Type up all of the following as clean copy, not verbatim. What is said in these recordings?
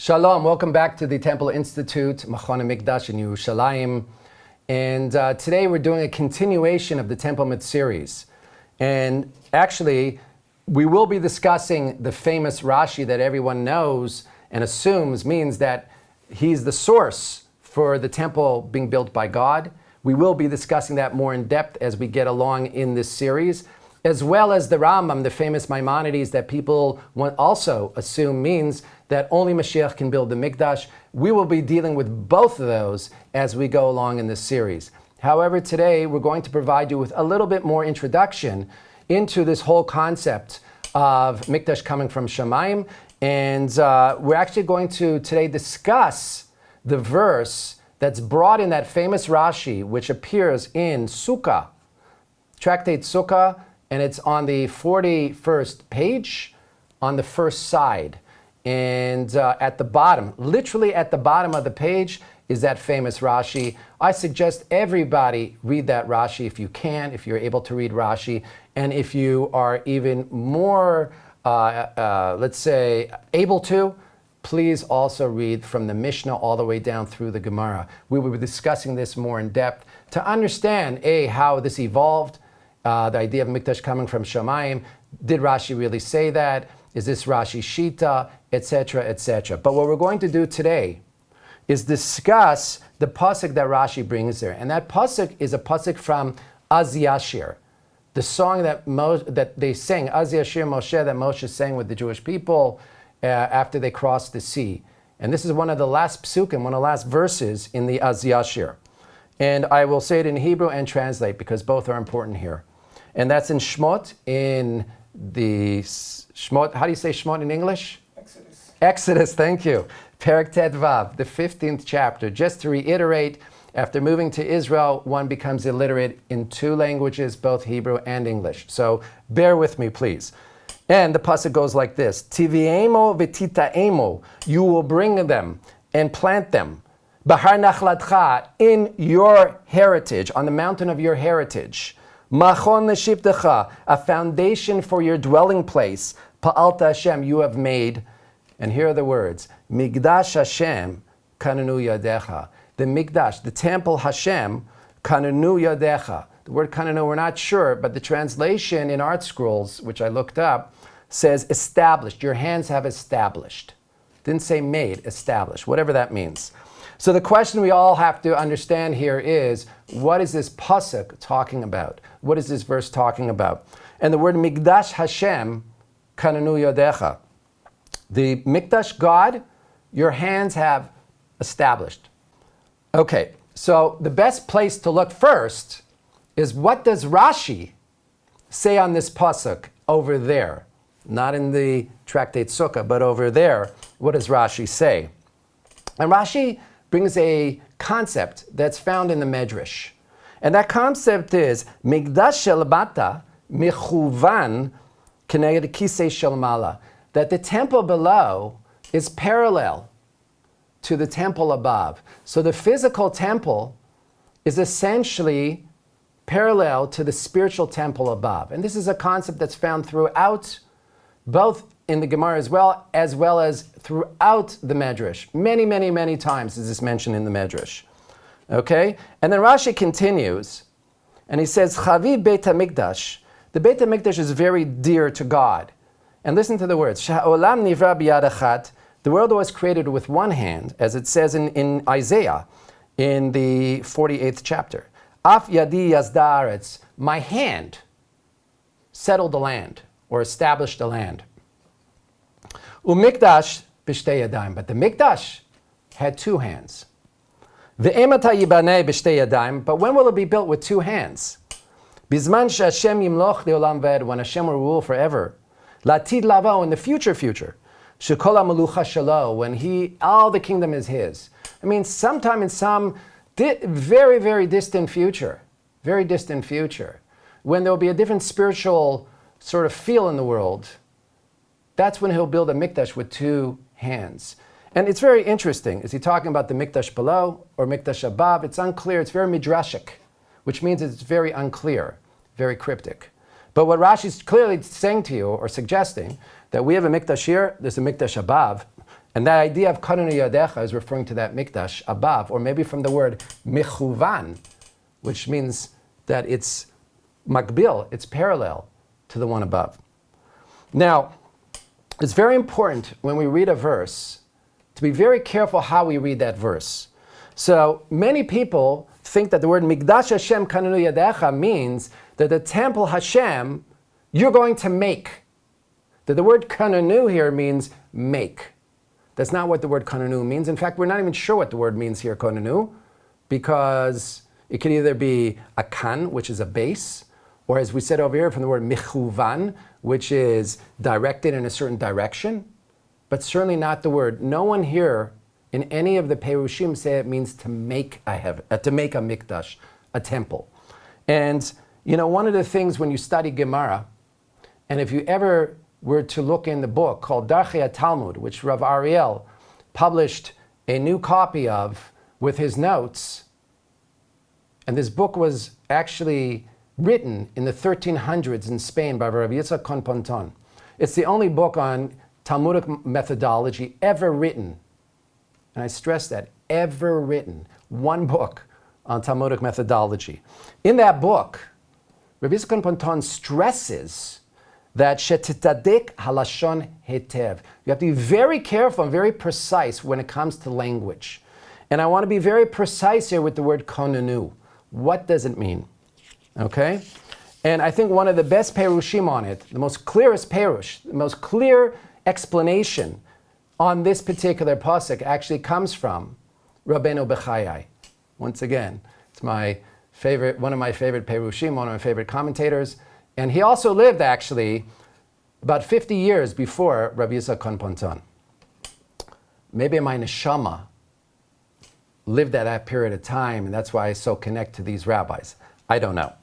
Shalom, welcome back to the Temple Institute, Machon HaMikdash in Yerushalayim. And today we're doing a continuation of the Temple series. And actually, we will be discussing the famous Rashi that everyone knows and assumes means that he's the source for the temple being built by God. We will be discussing that more in depth as we get along in this series, as well as the Rambam, the famous Maimonides that people also assume means that only Mashiach can build the Mikdash. We will be dealing with both of those as we go along in this series. However, today we're going to provide you with a little bit more introduction into this whole concept of Mikdash coming from Shemayim. And we're actually going to today discuss the verse that's brought in that famous Rashi, which appears in Sukkah, Tractate Sukkah, and it's on the 41st page on the first side. And at the bottom, literally at the bottom of the page, is that famous Rashi. I suggest everybody read that Rashi if you can, if you're able to read Rashi. And if you are even more, let's say, able to, please also read from the Mishnah all the way down through the Gemara. We will be discussing this more in depth to understand, how this evolved, the idea of Mikdash coming from Shemayim. Did Rashi really say that? Is this Rashi Shita, etc., etc.? But what we're going to do today is discuss the pasuk that Rashi brings there. And that pasuk is a pasuk from Az Yashir, the song that they sang, Az Yashir Moshe, that Moshe sang with the Jewish people after they crossed the sea. And this is one of the last psukim, one of the last verses in the Az Yashir. And I will say it in Hebrew and translate because both are important here. And that's in Shmot, in the Shmot, how do you say Shmot in English? Exodus, thank you. Perek Tet Vav, the 15th chapter. Just to reiterate, after moving to Israel, one becomes illiterate in two languages, both Hebrew and English. So bear with me, please. And the pasuk goes like this: Tiviemo v'titaemo, you will bring them and plant them. Bahar nachlatcha, in your heritage, on the mountain of your heritage. Machon l'shivtecha, a foundation for your dwelling place. Pa'alta HaShem, you have made. And here are the words: Migdash HaShem, konenu yadecha. The Migdash, the temple HaShem, konenu yadecha. The word konenu, we're not sure, but the translation in Art Scrolls, which I looked up, says established. Your hands have established. Didn't say made, established, whatever that means. So the question we all have to understand here is, what is this pasuk talking about? What is this verse talking about? And the word Migdash HaShem, konenu yadecha. The Mikdash God, your hands have established. Okay, so the best place to look first is, what does Rashi say on this pasuk over there? Not in the Tractate Sukkah, but over there. What does Rashi say? And Rashi brings a concept that's found in the Medrash. And that concept is, Migdash shel bata mechuvan keneged kisei shel mala. That the temple below is parallel to the temple above. So the physical temple is essentially parallel to the spiritual temple above. And this is a concept that's found throughout, both in the Gemara as well as throughout the Medrash. Many, many, many times is this mentioned in the Medrash. Okay? And then Rashi continues, and he says, Chaviv Beit HaMikdash. The Beit HaMikdash is very dear to God. And listen to the words. Sha'olam nivra biyad achat. The world was created with one hand, as it says in Isaiah, in the 48th chapter. Af yadi yazda haaretz. My hand settled the land, or established the land. Umikdash b'shtei yadayim. But the Mikdash had two hands. Ve'emata yibaneh b'shtei yadayim. But when will it be built with two hands? Bizman she'Hashem yimloch le'olam v'ed. When Hashem will rule forever. Latid lavo, in the future. Shekol ha'melucha shelo, when all the kingdom is his. I mean, sometime in some very, very distant future, when there will be a different spiritual sort of feel in the world, that's when he'll build a Mikdash with two hands. And it's very interesting. Is he talking about the Mikdash below or Mikdash above? It's unclear. It's very midrashic, which means it's very unclear, very cryptic. But what Rashi is clearly saying to you, or suggesting, that we have a Mikdash here, there's a Mikdash above, And that idea of konenu yadecha is referring to that mikdash above, or maybe from the word mechuvan, which means that it's makbil, it's parallel to the one above. Now, it's very important when we read a verse to be very careful how we read that verse. So many people think that the word Mikdash Hashem konenu yadecha means that the temple Hashem you're going to make. That the word konenu here means make. That's not what the word konenu means. In fact, we're not even sure what the word means here, konenu, because it could either be a kan, which is a base, or as we said over here, from the word mechuvan, which is directed in a certain direction, but certainly not the word. No one here in any of the Perushim say it means to make a mikdash, a temple. And you know, one of the things when you study Gemara, and if you ever were to look in the book called Darchei Talmud, which Rav Ariel published a new copy of with his notes, and this book was actually written in the 1300s in Spain by Rabbi Yitzhak Konponton. It's the only book on Talmudic methodology ever written, and I stress that, ever written, one book on Talmudic methodology. In that book, Rabbi Yitzhak Konponton stresses that shetitadek halashon hetev. You have to be very careful and very precise when it comes to language. And I want to be very precise here with the word konenu. What does it mean? Okay? And I think one of the best perushim on it, the most clearest perush, the most clear explanation on this particular pasuk actually comes from Rabbeinu Bechayai. Once again, it's my favorite, one of my favorite perushim, one of my favorite commentators. And he also lived, actually, about 50 years before Rabbi Yitzhak Konponton. Maybe my neshama lived at that period of time, and that's why I so connect to these rabbis. I don't know.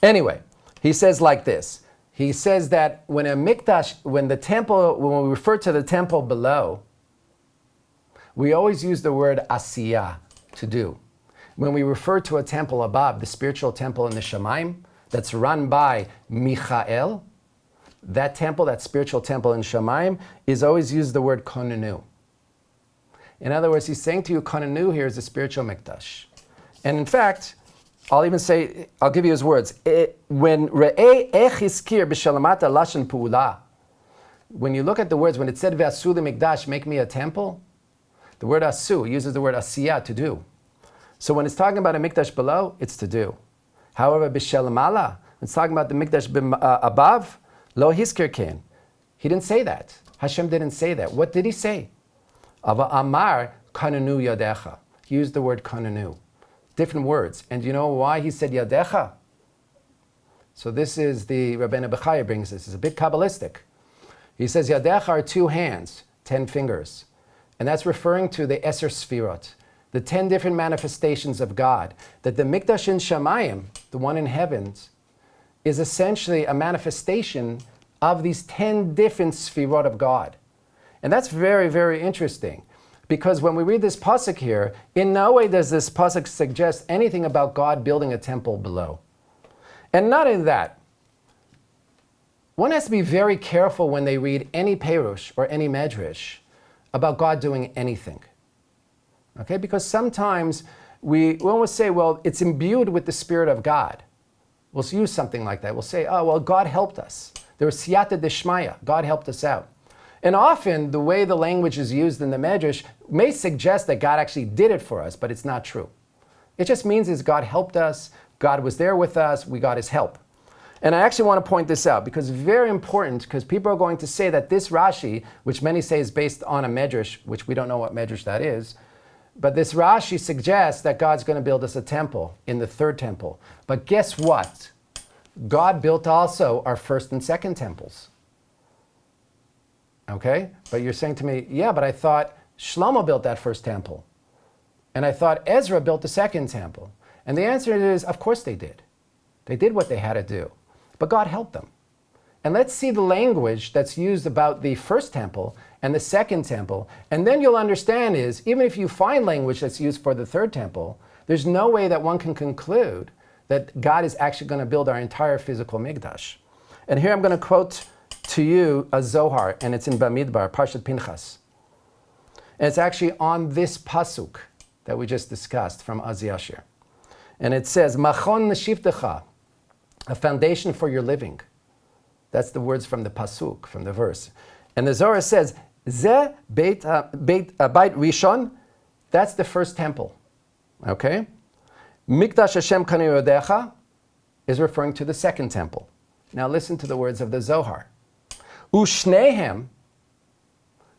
Anyway, he says like this. He says that when a mikdash, when we refer to the temple below, we always use the word asiyah, to do. When we refer to a temple above, the spiritual temple in the Shemaim, that's run by Michael, that temple, that spiritual temple in Shemaim, is always used the word konenu. In other words, he's saying to you, konenu here is a spiritual mikdash. And in fact, I'll even say, I'll give you his words. When you look at the words, when it said ועשו למקדש, make me a temple, the word asu uses the word asiyah, to do. So when it's talking about a mikdash below, it's to do. However, b'shelamala, it's talking about the mikdash above, lo hiskir ken. He didn't say that. Hashem didn't say that. What did he say? Ava amar konenu yadecha. He used the word konenu. Different words. And do you know why he said yadecha? So this is the Rabbeinu Bechaya brings this. It's a bit Kabbalistic. He says yadecha are 2 hands, 10 fingers. And that's referring to the Eser Sfirot, the 10 different manifestations of God. That the Mikdash in Shamayim, the one in heavens, is essentially a manifestation of these 10 different Sfirot of God. And that's very, very interesting. Because when we read this pasuk here, in no way does this pasuk suggest anything about God building a temple below. And not in that. One has to be very careful when they read any perush or any medrash about God doing anything. Okay? Because sometimes we almost say, well, it's imbued with the Spirit of God. We'll use something like that. We'll say, oh, well, God helped us. There was siyata deshmaya. God helped us out. And often, the way the language is used in the Medrash may suggest that God actually did it for us, but it's not true. It just means is God helped us, God was there with us, we got his help. And I actually want to point this out because it's very important, because people are going to say that this Rashi, which many say is based on a Medrash, which we don't know what Medrash that is, but this Rashi suggests that God's going to build us a temple in the 3rd temple. But guess what? God built also our 1st and 2nd temples. Okay? But you're saying to me, yeah, but I thought Shlomo built that 1st temple. And I thought Ezra built the 2nd temple. And the answer is, of course they did. They did what they had to do. But God helped them. And let's see the language that's used about the 1st temple and the 2nd temple. And then you'll understand is, even if you find language that's used for the 3rd temple, there's no way that one can conclude that God is actually going to build our entire physical Mikdash. And here I'm going to quote to you a Zohar, and it's in Bamidbar, Parshat Pinchas. And it's actually on this pasuk that we just discussed from Az Yashir. And it says, Machon neshivtecha, a foundation for your living. That's the words from the pasuk, from the verse. And the Zohar says, Ze beit rishon, that's the first temple. Okay? Mikdash HaShem konenu yodecha is referring to the second temple. Now listen to the words of the Zohar. Ushnehem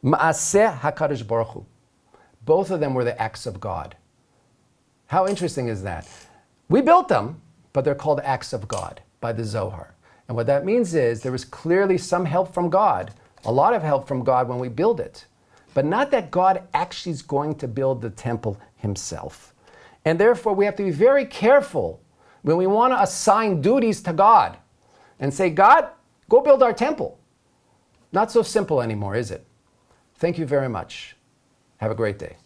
ma'aseh HaKadosh Baruch Hu. Both of them were the acts of God. How interesting is that? We built them, but they're called acts of God by the Zohar. And what that means is there was clearly some help from God, a lot of help from God when we build it. But not that God actually is going to build the temple himself. And therefore we have to be very careful when we want to assign duties to God and say, God, go build our temple. Not so simple anymore, is it? Thank you very much. Have a great day.